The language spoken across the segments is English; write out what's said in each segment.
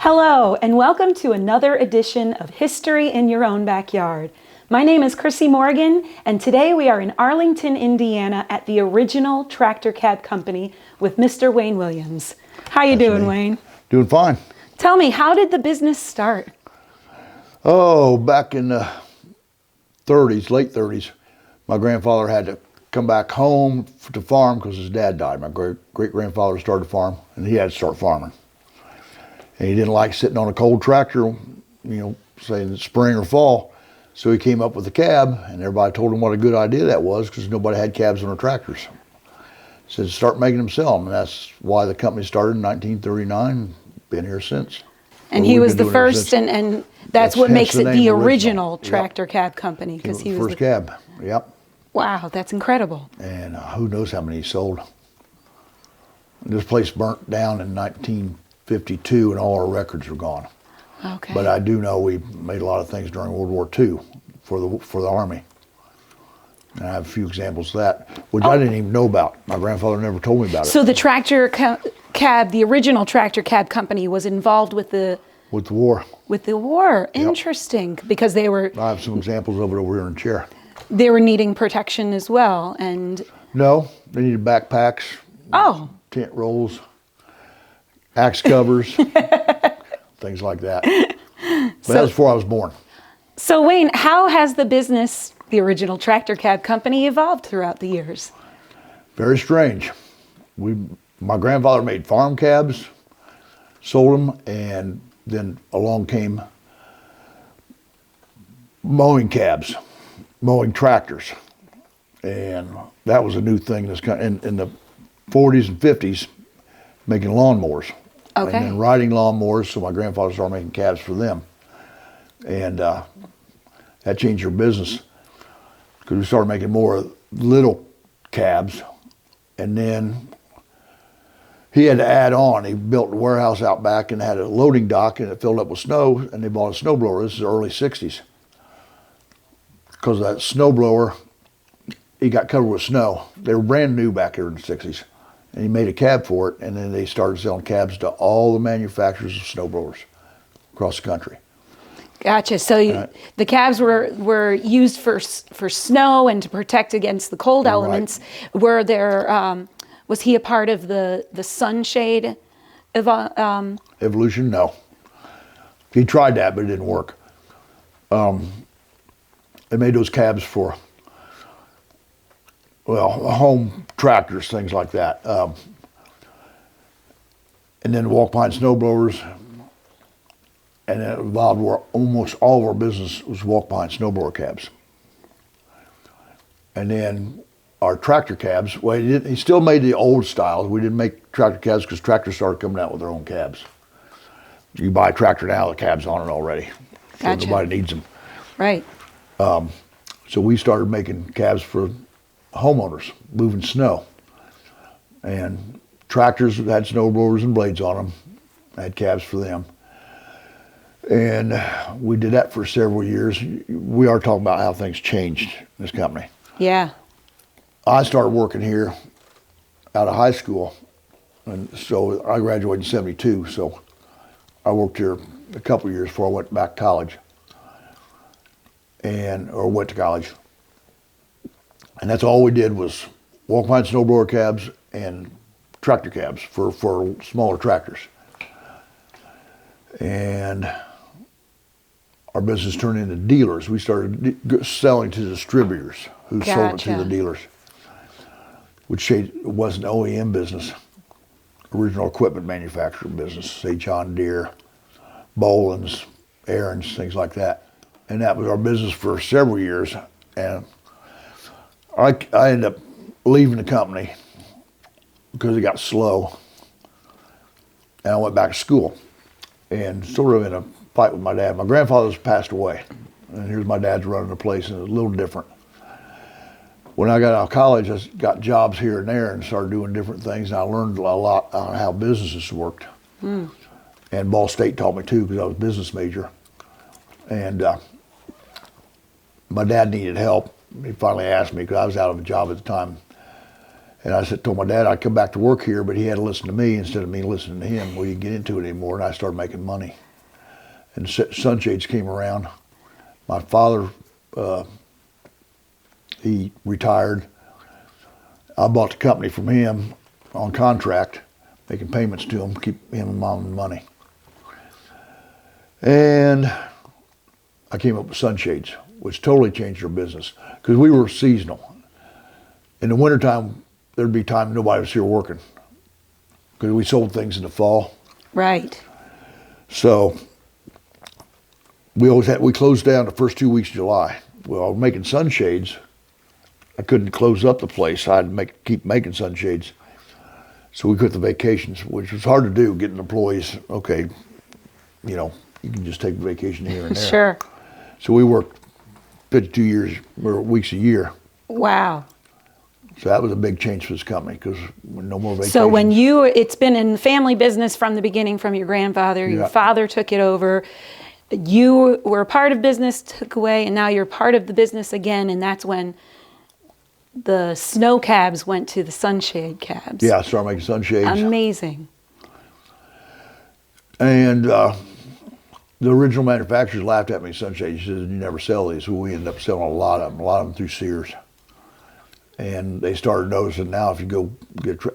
Hello, and welcome to another edition of History in Your Own Backyard. My name is Chrissy Morgan, and today we are in Arlington, Indiana at the original Tractor Cab Company with Mr. Wayne Williams. How you doing, Wayne? Doing fine. Tell me, how did the business start? Oh, back in the 30s, late 30s, my grandfather had to come back home to farm because his dad died. My great-grandfather started a farm, and he had to start farming. And he didn't like sitting on a cold tractor, say in the spring or fall. So he came up with a cab, and everybody told him what a good idea that was because nobody had cabs on their tractors. Said start making them, sell them, and that's why the company started in 1939. Been here since. And he was the first, and that's what makes it the original Tractor Cab Company, because he was the first cab. Yep. Wow, that's incredible. And who knows how many he sold. This place burnt down in 1952, and all our records were gone. Okay. But I do know we made a lot of things during World War II for the Army. And I have a few examples of that, which I didn't even know about. My grandfather never told me about it. So the Tractor Cab, the original Tractor Cab Company, was involved with the war. With the war. Yep. Interesting, because they were. I have some examples of it over here in the chair. They were needing protection as well, and. No, they needed backpacks. Oh. Tent rolls, axe covers, things like that. But that was before I was born. So Wayne, how has the business, the original Tractor Cab Company, evolved throughout the years? Very strange. My grandfather made farm cabs, sold them, and then along came mowing cabs, mowing tractors. And that was a new thing in the 40s and 50s, making lawnmowers. Okay. And then riding lawnmowers, so my grandfather started making cabs for them. And that changed your business because we started making more little cabs. And then he had to add on. He built a warehouse out back and had a loading dock, and it filled up with snow, and they bought a snowblower. This is the early 60s. Because of that snowblower, he got covered with snow. They were brand new back here in the 60s. And he made a cab for it, and then they started selling cabs to all the manufacturers of snowblowers across the country. Gotcha. So the cabs were used for snow and to protect against the cold elements. Right. Were there? Was he a part of the sunshade evolution? No. He tried that, but it didn't work. They made those cabs for home tractors, things like that. And then walk-behind snowblowers. And it evolved where almost all of our business was walk-behind snowblower cabs. And then our tractor cabs, he still made the old styles. We didn't make tractor cabs because tractors started coming out with their own cabs. You buy a tractor now, the cab's on it already. So Gotcha. Nobody needs them. Right. So we started making cabs for homeowners, moving snow. And tractors had snowblowers and blades on them. I had cabs for them. And we did that for several years. We are talking about how things changed in this company. Yeah. I started working here out of high school. And so I graduated in 72. So I worked here a couple of years before I went back to college. Or went to college. And that's all we did was walk-behind snowblower cabs and tractor cabs for smaller tractors. And our business turned into dealers. We started selling to distributors who sold it to the dealers, which wasn't OEM business, original equipment manufacturing business, say John Deere, Boland's, Aaron's, things like that. And that was our business for several years. And I ended up leaving the company because it got slow. And I went back to school and sort of in a fight with my dad. My grandfather's passed away. And here's my dad's running the place, and it's a little different. When I got out of college, I got jobs here and there and started doing different things. And I learned a lot on how businesses worked. Mm. And Ball State taught me too because I was a business major. And my dad needed help. He finally asked me because I was out of a job at the time. And I told my dad I'd come back to work here, but he had to listen to me instead of me listening to him. We didn't get into it anymore, and I started making money. And sunshades came around. My father, he retired. I bought the company from him on contract, making payments to him, keep him and mom money. And I came up with sunshades, which totally changed our business because we were seasonal. In the wintertime, there'd be time nobody was here working because we sold things in the fall. Right. So we closed down the first 2 weeks of July. Well, I was making sunshades. I couldn't close up the place. I had to keep making sunshades. So we quit the vacations, which was hard to do, getting employees, okay, you know, you can just take a vacation here and there. Sure. So we worked 52 weeks a year. Wow. So that was a big change for this company because no more vacations. So it's been in family business from the beginning, from your grandfather, your father took it over, you were a part of business, took away, and now you're part of the business again, and that's when the snow cabs went to the sunshade cabs. Yeah, I started making sunshades. Amazing. And the original manufacturers laughed at me, sunshades. He said, you never sell these. Well, we ended up selling a lot of them through Sears. And they started noticing now if you go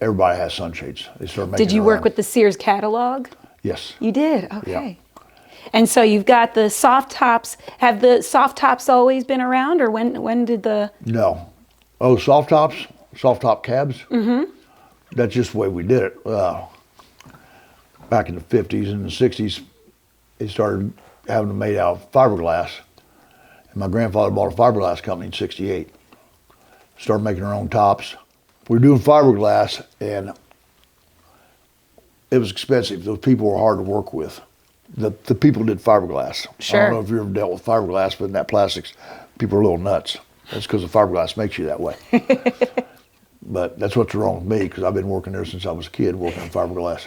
everybody has sunshades. They started making Did you work with the Sears catalog? Yes. You did? Okay. Yeah. And so you've got the soft tops. Have the soft tops always been around, or when did the... No. Oh, soft top cabs? Mm-hmm. That's just the way we did it. Back in the 50s and the 60s, they started having them made out of fiberglass. And my grandfather bought a fiberglass company in 68. Started making our own tops. We were doing fiberglass, and it was expensive. Those people were hard to work with. The people did fiberglass. Sure. I don't know if you ever dealt with fiberglass, but in that plastics, people are a little nuts. That's because the fiberglass makes you that way. But that's what's wrong with me, because I've been working there since I was a kid, working on fiberglass.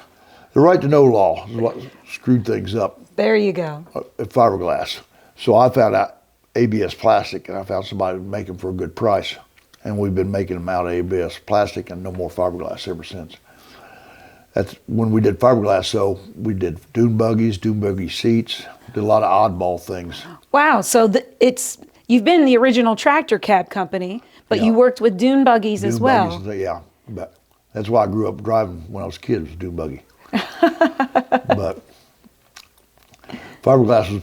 The right to know law is what screwed things up. There you go. At fiberglass. So I found out ABS plastic, and I found somebody to make them for a good price. And we've been making them out of ABS plastic and no more fiberglass ever since. That's when we did fiberglass. So we did dune buggy seats, did a lot of oddball things. Wow. So you've been the original tractor cab company, but you worked with dune buggies as well. Buggies, yeah. But that's why I grew up driving when I was a kid, was a dune buggy. But fiberglass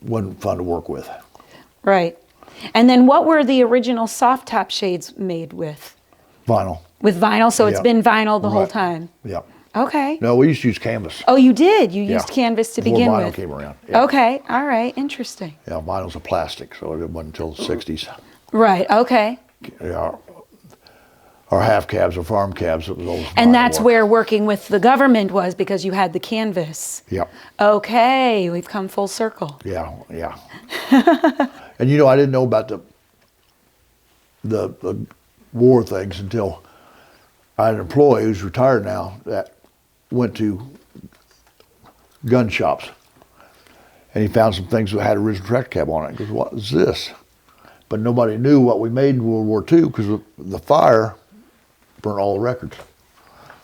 wasn't fun to work with. Right. And then what were the original soft top shades made with? Vinyl. With vinyl, so it's been vinyl the whole Right. time? Yeah. Okay. No, we used to use canvas. Oh, you did? You used canvas to Before begin vinyl with? came around. Yeah. Okay, all right, interesting. Yeah, vinyl's a plastic, so it wasn't until the 60s. Right, okay. Yeah, our half cabs or farm cabs, it was always And vinyl that's work. where working with the government was, because you had the canvas. Yep. Okay, we've come full circle. Yeah. And you know, I didn't know about the war things until I had an employee who's retired now that went to gun shops, and he found some things that had original tractor cab on it. He goes, "What is this?" But nobody knew what we made in World War II because the fire burned all the records.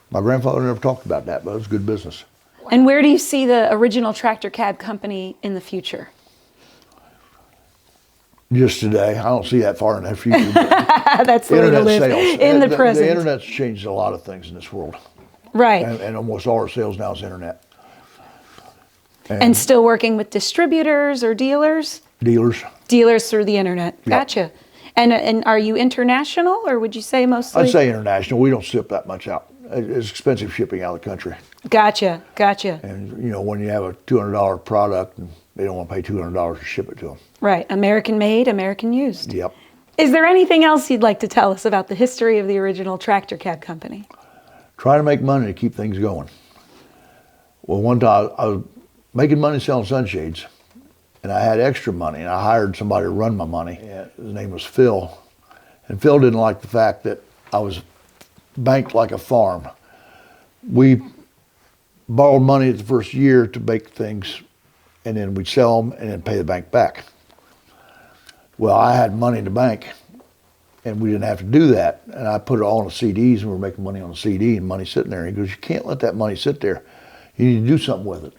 My grandfather never talked about that, but it was good business. And where do you see the original tractor cab company in the future? Just today, I don't see that far in the future. But That's the way to internet live sales. in the present. The internet's changed a lot of things in this world. Right. And almost all our sales now is internet. And still working with distributors or dealers? Dealers. Dealers through the internet. Yep. Gotcha. And are you international, or would you say mostly? I'd say international. We don't ship that much out. It's expensive shipping out of the country. Gotcha. And you know, when you have a $200 product, and they don't want to pay $200 to ship it to them. Right. American made, American used. Yep. Is there anything else you'd like to tell us about the history of the original tractor cab company? Trying to make money to keep things going. Well, one time I was making money selling sunshades, and I had extra money, and I hired somebody to run my money. His name was Phil. And Phil didn't like the fact that I was banked like a farm. We borrowed money the first year to make things, and then we'd sell them and then pay the bank back. Well, I had money in the bank, And we didn't have to do that. And I put it all on the CDs, and we were making money on the CD and money sitting there. He goes, you can't let that money sit there. You need to do something with it.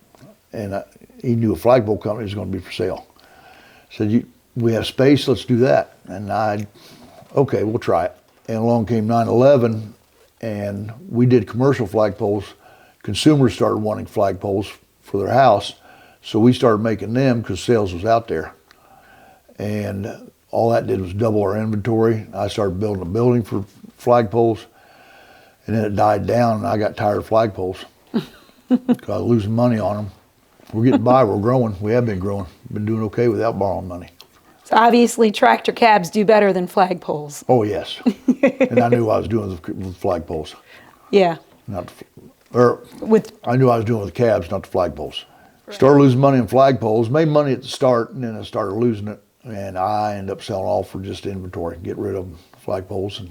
And he knew a flagpole company was going to be for sale. Said, we have space, let's do that. And okay, we'll try it. And along came 9/11, and we did commercial flagpoles. Consumers started wanting flagpoles for their house, so we started making them because sales was out there. And all that did was double our inventory. I started building a building for flagpoles, and then it died down, and I got tired of flagpoles because I was losing money on them. We're getting by, we're growing. We have been growing. Been doing okay without borrowing money. So obviously tractor cabs do better than flagpoles. Oh, yes. And I knew what I was doing with flagpoles. Yeah. I knew I was doing with the cabs, not the flagpoles. Right. Started losing money on flagpoles, made money at the start, and then I started losing it. And I ended up selling all for just inventory, get rid of flagpoles, and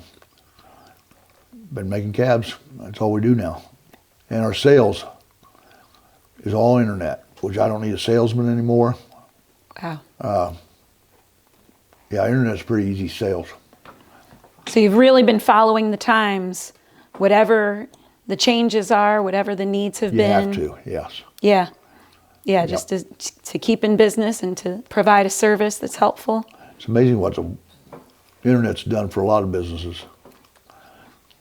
been making cabs. That's all we do now. And our sales is all internet, which I don't need a salesman anymore. Wow. Yeah, internet's pretty easy sales. So you've really been following the times, whatever the changes are, whatever the needs have been. You have to, yes. Yeah. Yeah, just to keep in business and to provide a service that's helpful. It's amazing what the internet's done for a lot of businesses.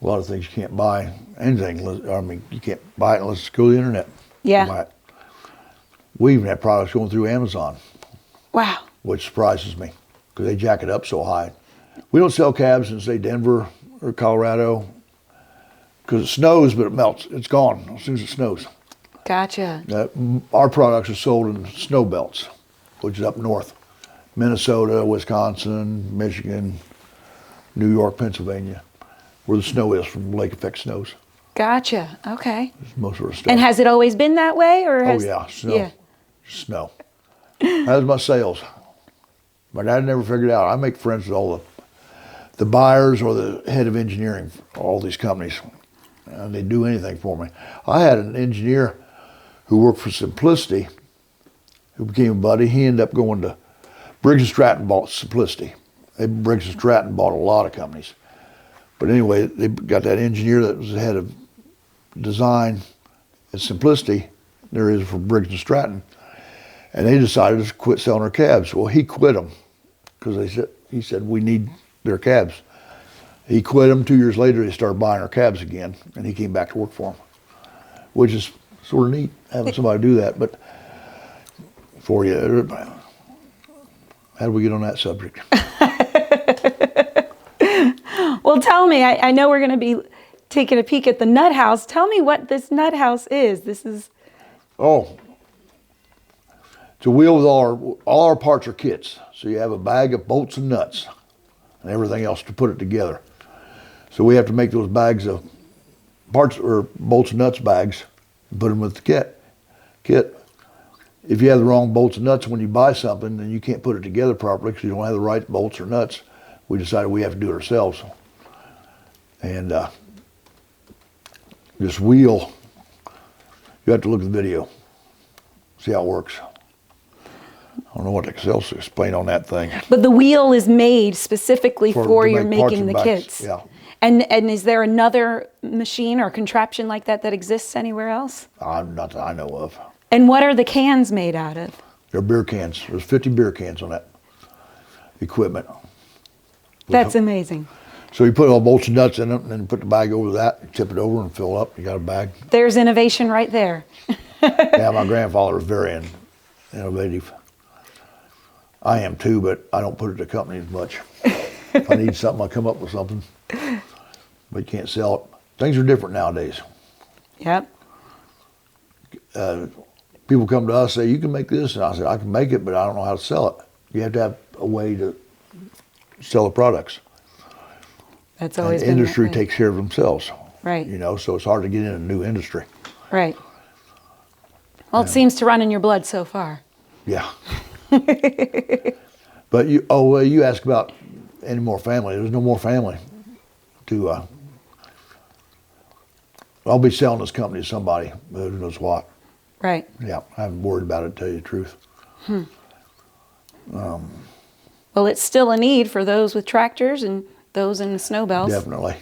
A lot of things you can't buy anything. I mean, you can't buy it unless you go to the internet. Yeah. We even have products going through Amazon. Wow. Which surprises me because they jack it up so high. We don't sell cabs in, say, Denver or Colorado because it snows, but it melts. It's gone as soon as it snows. Gotcha. Our products are sold in snow belts, which is up north. Minnesota, Wisconsin, Michigan, New York, Pennsylvania, where the snow is from lake effect snows. Gotcha. Okay. Most of our stuff. And has it always been that way, or has... Oh yeah, snow. Yeah. Snow. That was my sales. My dad never figured out. I make friends with all the buyers or the head of engineering for all these companies. And they do anything for me. I had an engineer who worked for Simplicity, who became a buddy. He ended up going to Briggs and Stratton, bought Simplicity. Briggs and Stratton bought a lot of companies. But anyway, they got that engineer that was the head of design at Simplicity. There is for Briggs and Stratton. And they decided to quit selling their cabs. Well, he quit them because he said, we need their cabs. He quit them. 2 years later, they started buying our cabs again, and he came back to work for them, which is sort of neat, having somebody do that. But for you, how do we get on that subject? Well, tell me, I know we're going to be taking a peek at the nut house. Tell me what this nut house is. This is... Oh, it's a wheel with all our parts are kits. So you have a bag of bolts and nuts and everything else to put it together. So we have to make those bags of parts or bolts and nuts bags and put them with the kit. If you have the wrong bolts and nuts when you buy something, then you can't put it together properly because you don't have the right bolts or nuts. We decided we have to do it ourselves. And this wheel, you have to look at the video, see how it works. I don't know what else to explain on that thing. But the wheel is made specifically for you're making the kits. Yeah. And is there another machine or contraption like that exists anywhere else? Not that I know of. And what are the cans made out of? They're beer cans. There's 50 beer cans on that equipment. That's amazing. So you put all bolts and nuts in it, and then put the bag over that, you tip it over and fill up. You got a bag. There's innovation right there. Yeah, my grandfather was very innovative. I am too, but I don't put it to company as much. If I need something, I come up with something. But you can't sell it. Things are different nowadays. Yep. People come to us and say, you can make this. And I say, I can make it, but I don't know how to sell it. You have to have a way to sell the products. That's always been the industry that way. Takes care of themselves. Right. You know, so it's hard to get in a new industry. Right. Well, it seems to run in your blood so far. Yeah. But you ask about any more family. There's no more family to. I'll be selling this company to somebody, who knows what. Right. Yeah, I haven't worried about it, to tell you the truth. Well, it's still a need for those with tractors and those in the snow bells. Definitely.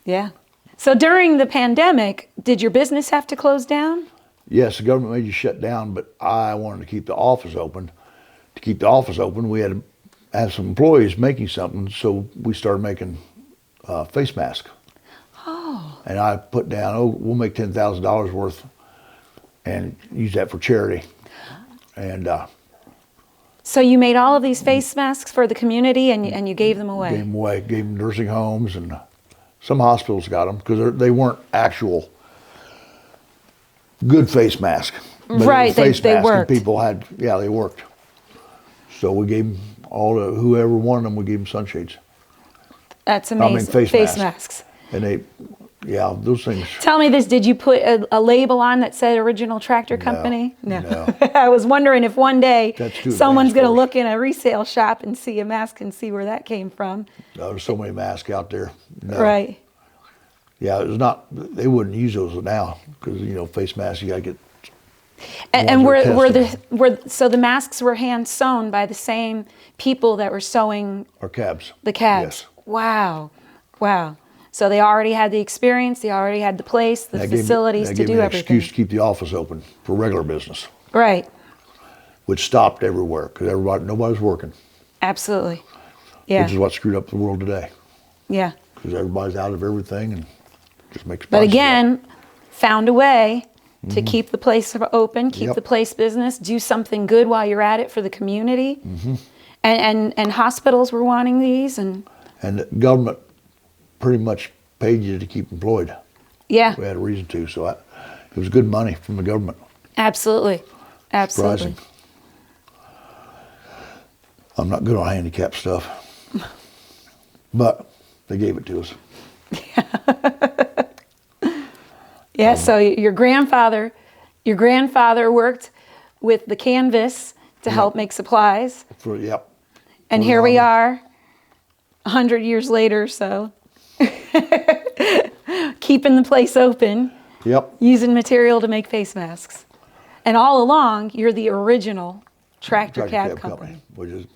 Yeah. So during the pandemic, did your business have to close down? Yes, the government made you shut down, but I wanted to keep the office open. To keep the office open, we had to have some employees making something, so we started making face masks. Oh. And I put down, we'll make $10,000 worth and use that for charity. And so you made all of these face masks for the community, and you gave them away? Gave them away, gave them nursing homes, and some hospitals got them because they weren't actual good face masks. Right, they worked. People had, they worked. So we gave them all to whoever wanted them. We gave them sunshades. That's amazing. Face masks. And those things. Tell me this: did you put a label on that said "Original Tractor Company"? No. I was wondering if one day someone's going to course. look in a resale shop and see a mask and see where that came from. There's so many masks out there. No. Right. Yeah, it was not. They wouldn't use those now because face masks you got to get. And so the masks were hand sewn by the same people that were sewing our cabs. The cabs. Yes. Wow. So they already had the experience. They already had the place, the facilities to do everything. That gave me an excuse to keep the office open for regular business. Right. Which stopped everywhere because nobody's working. Absolutely. Yeah. Which is what screwed up the world today. Yeah. Because everybody's out of everything and just makes. But again, found a way to keep the place open, keep the place business, do something good while you're at it for the community. And hospitals were wanting these, and the government pretty much paid you to keep employed. Yeah. We had a reason to, so it was good money from the government. Absolutely. Surprising. I'm not good on handicap stuff, but they gave it to us. Yeah, so your grandfather worked with the canvas to help make supplies. And here we are, 100 years later, so keeping the place open. Yep. Using material to make face masks. And all along, you're the original Tractor Cab Company. Which is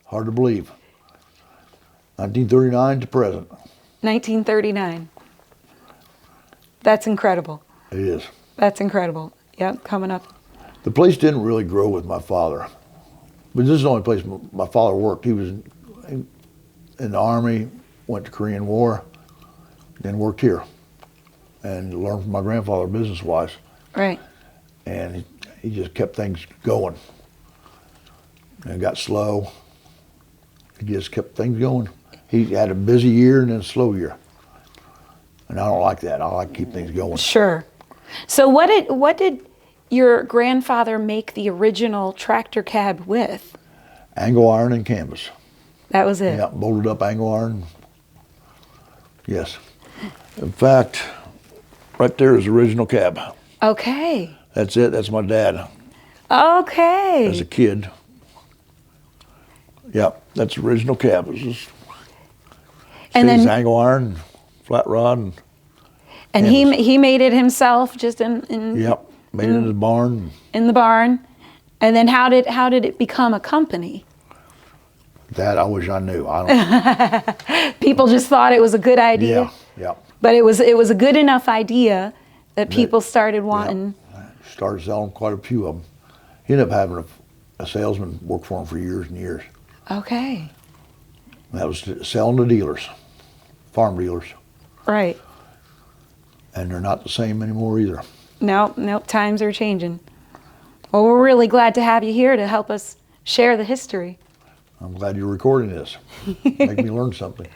hard to believe. 1939 to present. 1939. That's incredible. It is. That's incredible. Yep, coming up. The place didn't really grow with my father. But this is the only place my father worked. He was in the Army, went to Korean War, then worked here. And learned from my grandfather business-wise. Right. And he just kept things going. And it got slow. He just kept things going. He had a busy year and then a slow year. And I don't like that. I like to keep things going. Sure. So what did your grandfather make the original tractor cab with? Angle iron and canvas. That was it? Yeah, bolted up angle iron. Yes. In fact, right there is the original cab. Okay. That's it. That's my dad. Okay. As a kid. Yeah, that's the original cab. It was just angle iron, flat rod, and he made it himself, just in. Yep, made it in the barn. In the barn, and then how did it become a company? That I wish I knew. I don't. People just thought it was a good idea. Yeah. But it was a good enough idea that people started wanting. Started selling quite a few of them. He ended up having a salesman work for him for years and years. Okay. That was selling to dealers, farm dealers. Right. And they're not the same anymore either. Nope, times are changing. Well, we're really glad to have you here to help us share the history. I'm glad you're recording this. Make me learn something.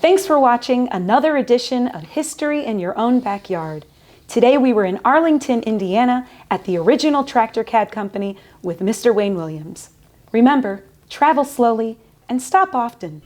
Thanks for watching another edition of History in Your Own Backyard. Today we were in Arlington, Indiana at the original Tractor Cab Company with Mr. Wayne Williams. Remember, travel slowly and stop often.